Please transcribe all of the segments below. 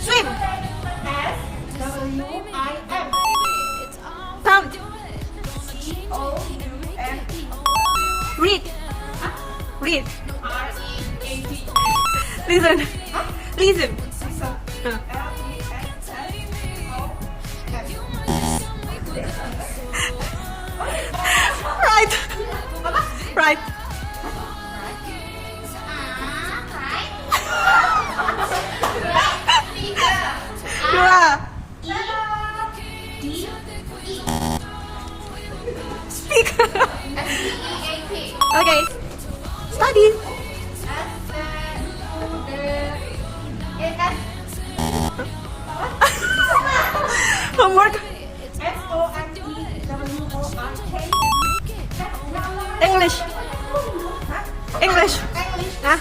Swim. S-W-I-M. Count. C-O-U-M. Read. Read. R-E-A-D. Listen. Listen. Listen. Right. Right. Dua. Speak. Okay. Study. Homework. English. English. Huh?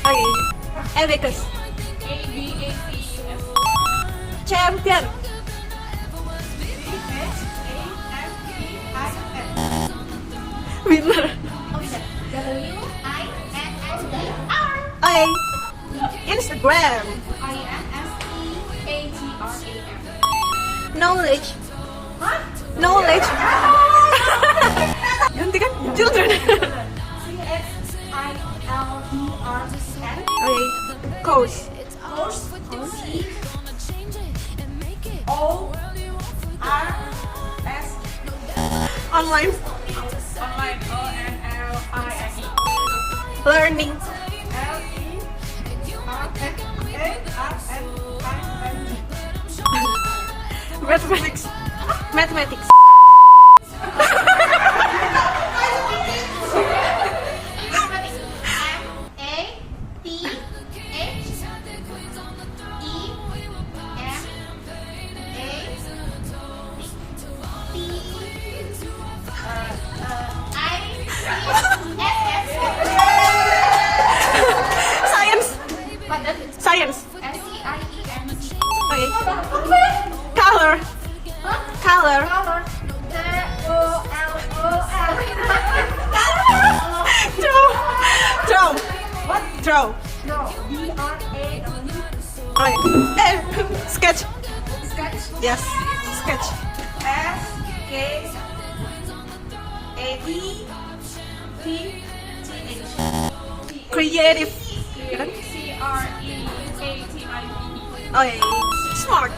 Okay. Abacus. Champion. Winner. Okay. Instagram. Knowledge. Knowledge. Ganti kan? Children. Okay. Course. Online. Learning. Mathematics. Mathematics. Science. Okay. Color. Color. Draw. Draw. Okay. Sketch. Yes. Sketch. Creative. C-R-E-A-T-I-V-E. Okay. Smart.